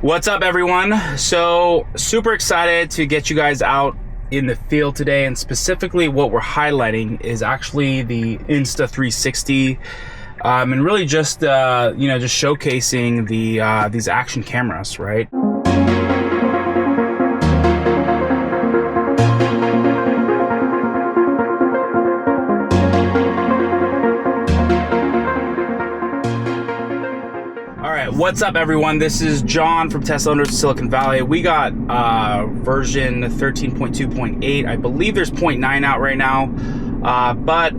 What's up, everyone? So super excited to get you guys out in the field today, and specifically what we're highlighting is actually the Insta360, and really just just showcasing the these action cameras, right? What's up, everyone? This is John from Tesla Owners of Silicon Valley. We got version 13.2.8. I believe there's 0.9 out right now, but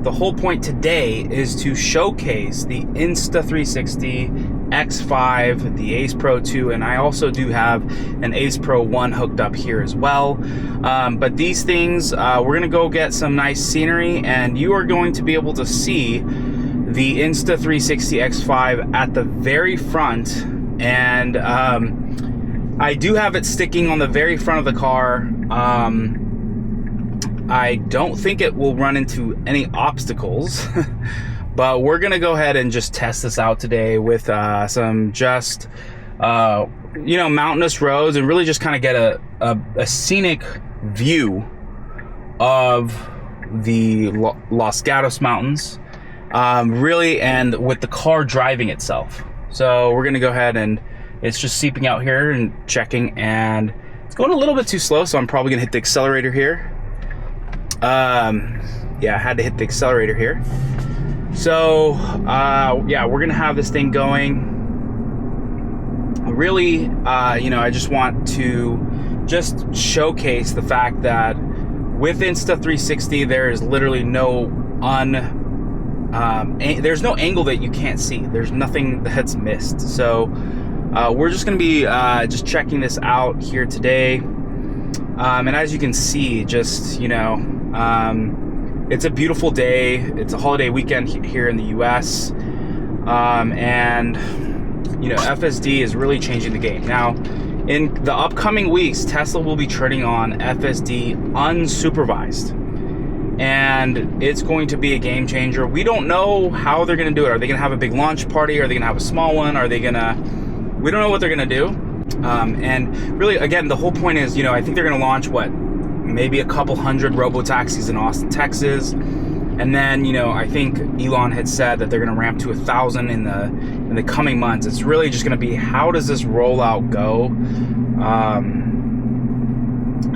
the whole point today is to showcase the Insta360 X5, the Ace Pro 2, and I also do have an Ace Pro 1 hooked up here as well. But these things, we're gonna go get some nice scenery, and you are going to be able to see the Insta360 X5 at the very front, and I do have it sticking on the very front of the car. I don't think it will run into any obstacles, but we're gonna go ahead and just test this out today with some just mountainous roads, and really just kind of get a scenic view of the Los Gatos Mountains. Really, and with the car driving itself. So we're gonna go ahead, and it's just seeping out here and checking, and it's going a little bit too slow, so I'm probably gonna hit the accelerator here. Yeah, I had to hit the accelerator here. So yeah, we're gonna have this thing going. Really, I just want to just showcase the fact that with Insta360, there is literally there's no angle that you can't see. There's nothing that's missed. So we're just going to be just checking this out here today. And as you can see, just, it's a beautiful day. It's a holiday weekend here in the US. And, FSD is really changing the game. Now, in the upcoming weeks, Tesla will be turning on FSD unsupervised. And it's going to be a game changer. We don't know how they're going to do it. Are they going to have a big launch party? Are they going to have a small one? We don't know what they're going to do. And really, again, the whole point is, I think they're going to launch maybe a couple hundred robo-taxis in Austin, Texas. And then, I think Elon had said that they're going to ramp to 1,000 in the coming months. It's really just going to be, how does this rollout go?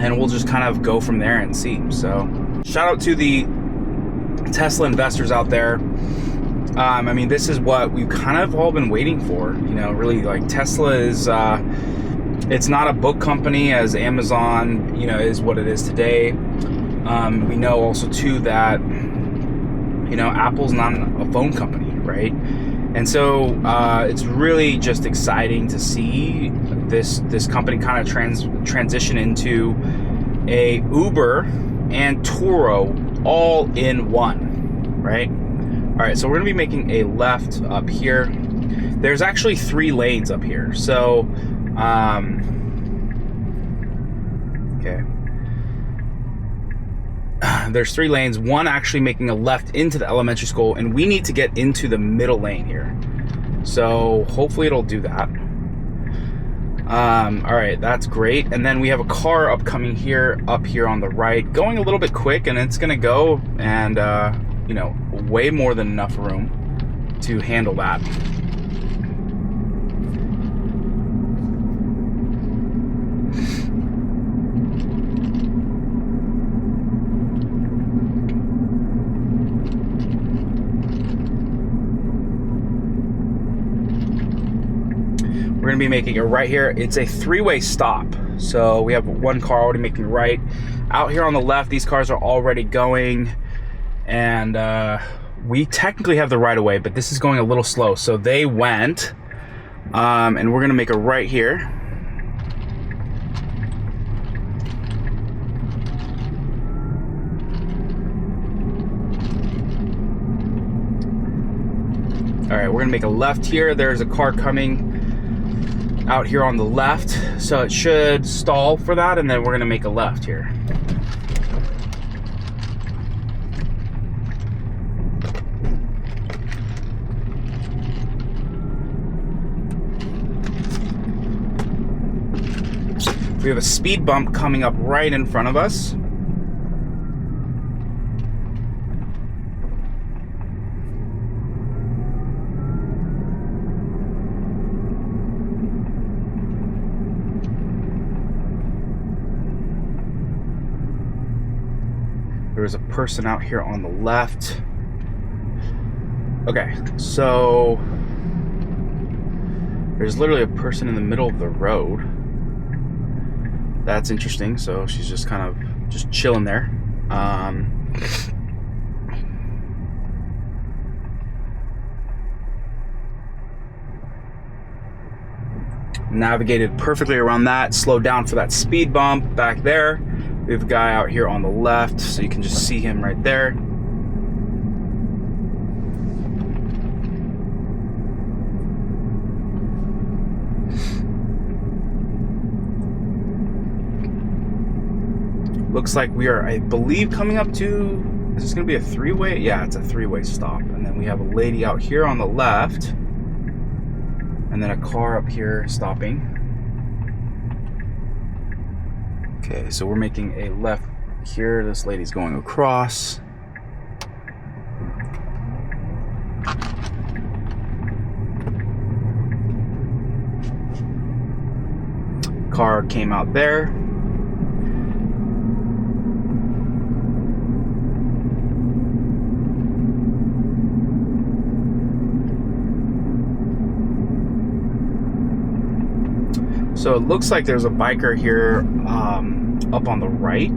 And we'll just kind of go from there and see. So shout out to the Tesla investors out there. This is what we've kind of all been waiting for. Really, like, Tesla is, it's not a book company as Amazon, is what it is today. We know also too that, Apple's not a phone company, right? And so it's really just exciting to see this company kind of transition into a Uber and Turo all in one, right? All right, so we're gonna be making a left up here. There's actually 3 lanes up here. So, okay. There's 3 lanes, one actually making a left into the elementary school, and we need to get into the middle lane here. So hopefully it'll do that. All right, that's great. And then we have a car upcoming here, up here on the right, going a little bit quick, and it's gonna go, and way more than enough room to handle that. We're gonna be making it right here. It's a 3-way stop. So we have one car already making a right. Out here on the left, these cars are already going, and we technically have the right of way, but this is going a little slow. So they went, and we're gonna make a right here. All right, we're gonna make a left here. There's a car coming out here on the left, so it should stall for that, and then we're gonna make a left here. We have a speed bump coming up right in front of us. There's a person out here on the left. Okay, so there's literally a person in the middle of the road. That's interesting. So she's just kind of just chilling there. Navigated perfectly around that, slowed down for that speed bump back there. We have a guy out here on the left, so you can just see him right there. Looks like we are, I believe, coming up to, is this going to be a three-way? Yeah, it's a three-way stop. And then we have a lady out here on the left, and then a car up here stopping. Okay, so we're making a left here. This lady's going across. Car came out there. So it looks like there's a biker here up on the right.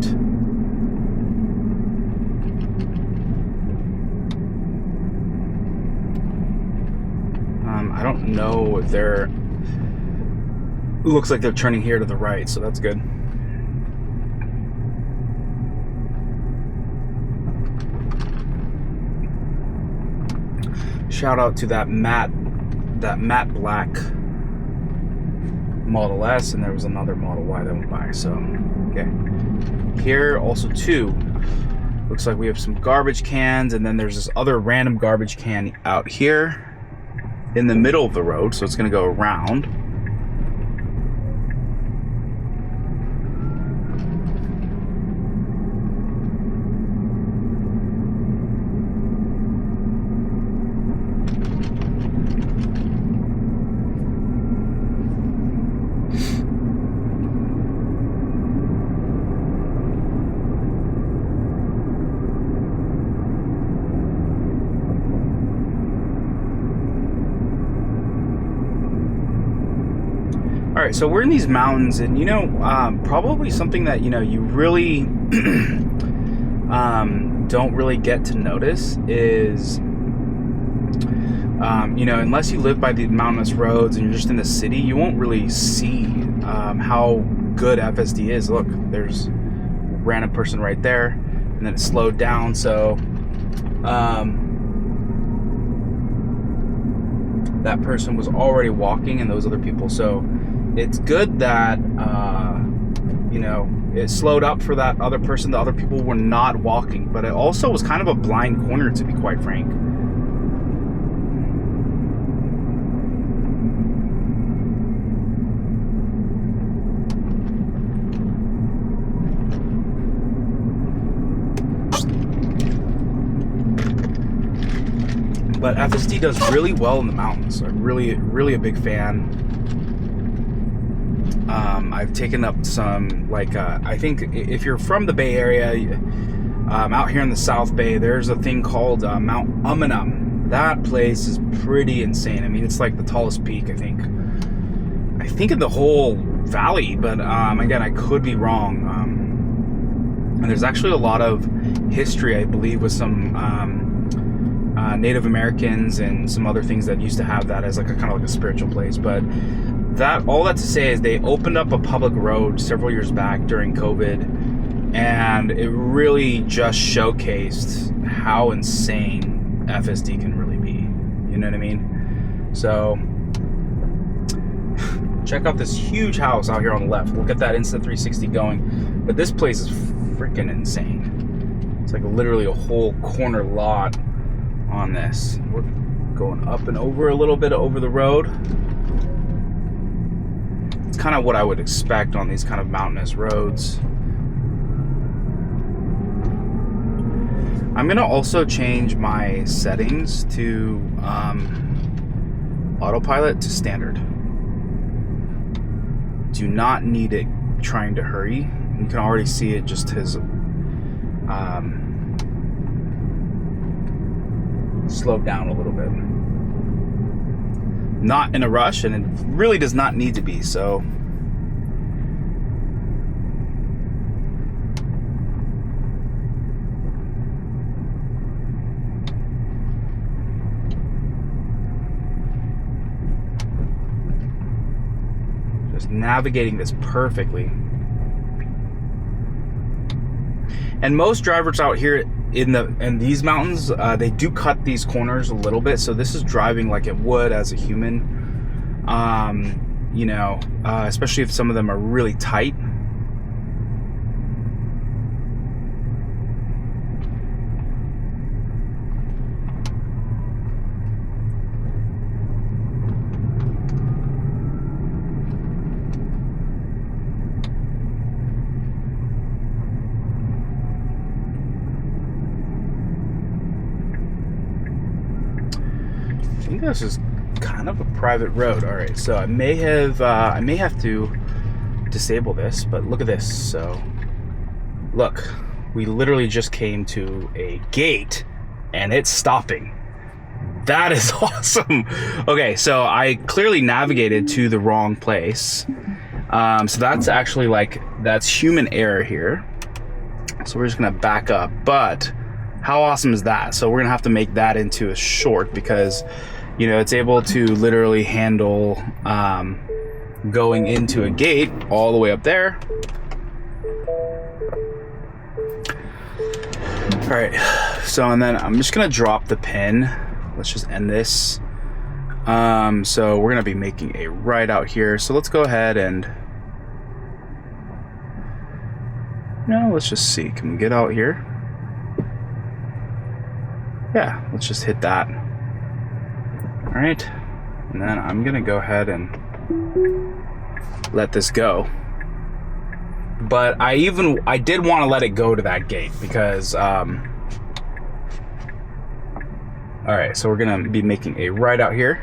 I don't know if they're... It looks like they're turning here to the right, so that's good. Shout out to that matte black Model S, and there was another Model Y that went by. So, okay. Here also too, looks like we have some garbage cans, and then there's this other random garbage can out here in the middle of the road, so it's going to go around. All right, so we're in these mountains, and probably something that you really don't really get to notice is unless you live by the mountainous roads and you're just in the city, you won't really see how good FSD is. Look, there's a random person right there, and then it slowed down, so that person was already walking, and those other people, so it's good that it slowed up for that other person. The other people were not walking, but it also was kind of a blind corner, to be quite frank. But FSD does really well in the mountains. I'm really a big fan. I've taken up some, I think if you're from the Bay Area, out here in the South Bay, there's a thing called Mountainous. That place is pretty insane. I mean, it's like the tallest peak, I think in the whole valley, but again, I could be wrong. And there's actually a lot of history, I believe, with some Native Americans and some other things that used to have that as kind of like a spiritual place. But all that to say is they opened up a public road several years back during COVID, and it really just showcased how insane FSD can really be. You know what I mean? So check out this huge house out here on the left. We'll get that Insta 360 going, but this place is freaking insane. It's like literally a whole corner lot on this. We're going up and over a little bit over the road. It's kind of what I would expect on these kind of mountainous roads. I'm gonna also change my settings to autopilot to standard. Do not need it trying to hurry. You can already see it just has slowed down a little bit. Not in a rush, and it really does not need to be, so. Just navigating this perfectly. And most drivers out here in these mountains, they do cut these corners a little bit, so this is driving like it would as a human. You know, especially if some of them are really tight. I think this is kind of a private road. All right, so I may have to disable this, but look at this. So look, we literally just came to a gate and it's stopping. That is awesome. Okay, so I clearly navigated to the wrong place. So that's actually that's human error here. So we're just gonna back up, but how awesome is that? So we're gonna have to make that into a short because, you know, it's able to literally handle going into a gate all the way up there. All right, so and then I'm just gonna drop the pin. Let's just end this. So we're gonna be making a right out here. So let's go ahead and, let's just see. Can we get out here? Yeah, let's just hit that. All right, and then I'm gonna go ahead and let this go. But I did want to let it go to that gate because, all right, so we're gonna be making a right out here.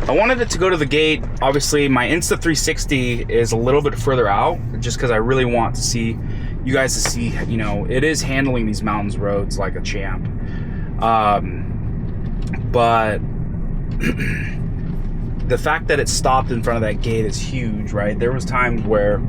I wanted it to go to the gate. Obviously, my Insta360 is a little bit further out, just because I really want to see you guys to see, you know, it is handling these mountains roads like a champ. But the fact that it stopped in front of that gate is huge, right? There was times where,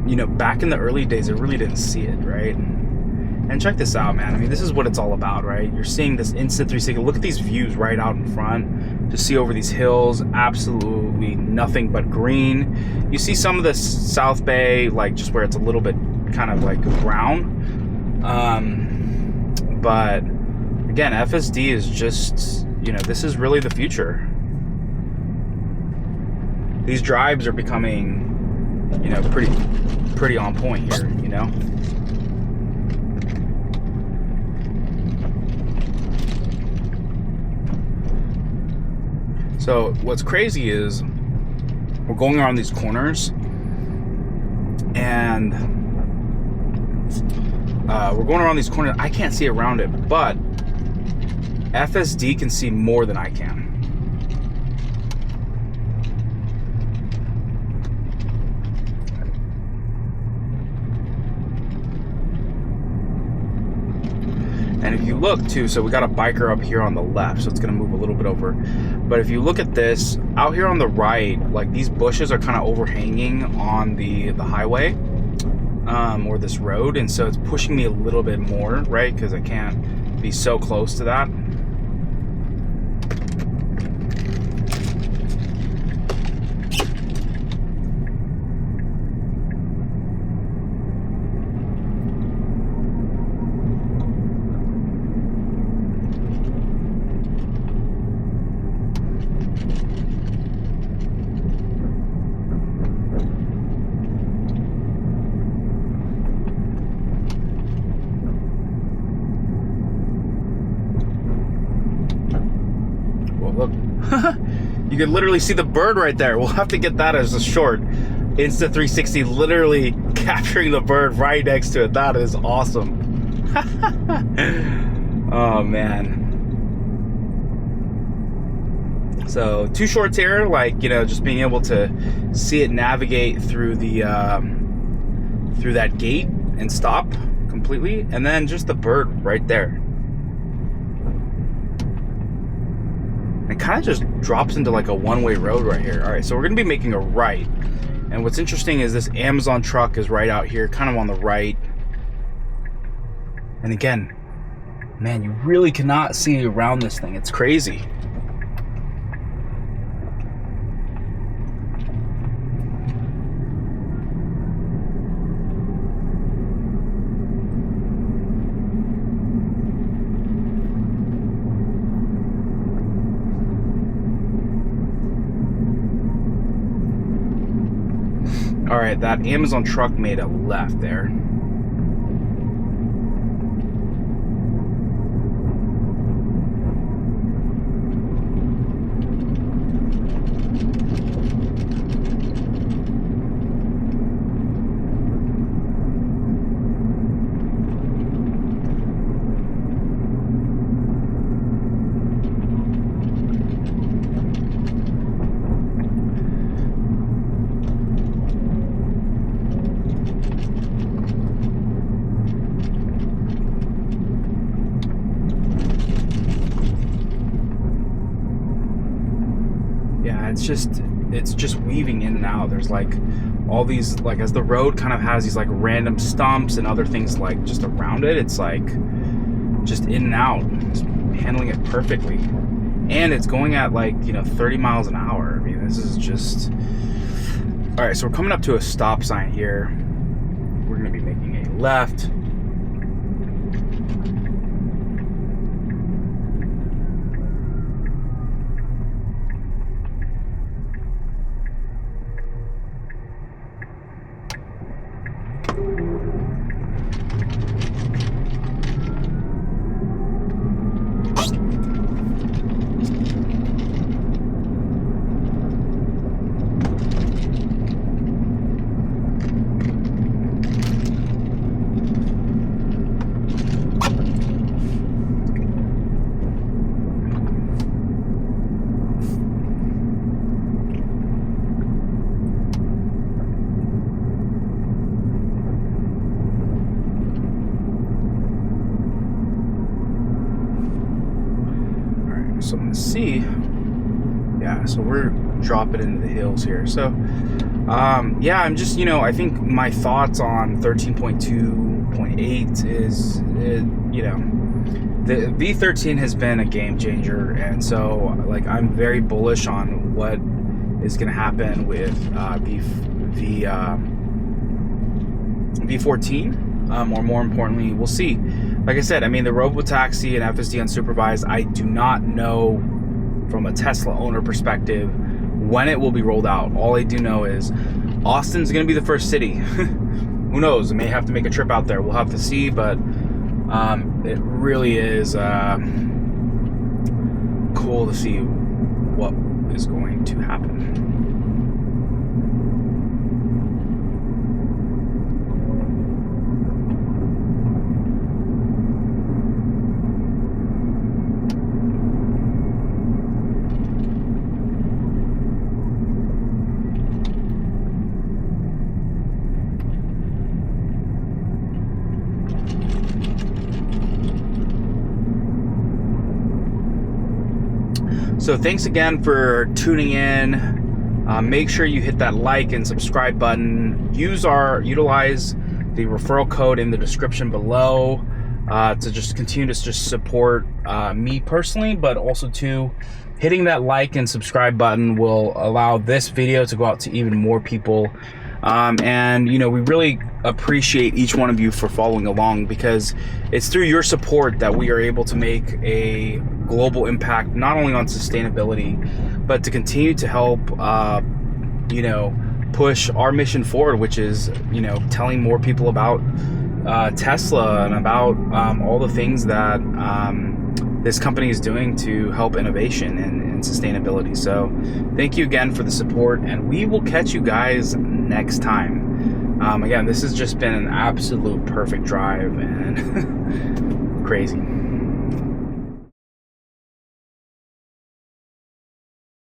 you know, back in the early days, I really didn't see it, right? And check this out, man. I mean, this is what it's all about, right? You're seeing this instant 360. Look at these views right out in front. To see over these hills, absolutely nothing but green. You see some of the South Bay, like just where it's a little bit kind of like brown. But again, FSD is just, you know, this is really the future. These drives are becoming, you know, pretty on point here, you know. So what's crazy is we're going around these corners and we're going around these corners. I can't see around it, but FSD can see more than I can. And if you look too, so we got a biker up here on the left, so it's gonna move a little bit over. But if you look at this, out here on the right, like these bushes are kind of overhanging on the highway, or this road, and so it's pushing me a little bit more, right? Because I can't be so close to that. You can literally see the bird right there. We'll have to get that as a short. Insta360 literally capturing the bird right next to it. That is awesome. Oh man. So 2 shorts here, like, you know, just being able to see it navigate through the through that gate and stop completely, and then just the bird right there. It kind of just drops into like a one-way road right here. All right, so we're gonna be making a right, and what's interesting is this Amazon truck is right out here, kind of on the right. And again, man, you really cannot see around this thing. It's crazy. All right, that Amazon truck made a left there. It's just weaving in and out. There's like all these, like, as the road kind of has these like random stumps and other things like just around it, it's like just in and out. It's handling it perfectly, and it's going at like, you know, 30 miles an hour. I mean, this is just all right. So we're coming up to a stop sign here. We're going to be making a left. So I'm gonna see, yeah, so we're dropping into the hills here. So yeah, I'm just, you know, I think my thoughts on 13.2.8 is, you know, the V13 has been a game changer, and so like I'm very bullish on what is gonna happen with V14, or more importantly, we'll see. Like I said, I mean, the robotaxi and FSD unsupervised, I do not know from a Tesla owner perspective when it will be rolled out. All I do know is Austin's going to be the first city. Who knows? I may have to make a trip out there. We'll have to see, but it really is cool to see what is going to happen. So thanks again for tuning in. Make sure you hit that like and subscribe button. Utilize the referral code in the description below to just continue to just support me personally, but also too, hitting that like and subscribe button will allow this video to go out to even more people. And you know, we really appreciate each one of you for following along, because it's through your support that we are able to make a global impact, not only on sustainability, but to continue to help you know, push our mission forward, which is, you know, telling more people about Tesla and about all the things that this company is doing to help innovation and and sustainability. So thank you again for the support, and we will catch you guys next time. Again, this has just been an absolute perfect drive and crazy.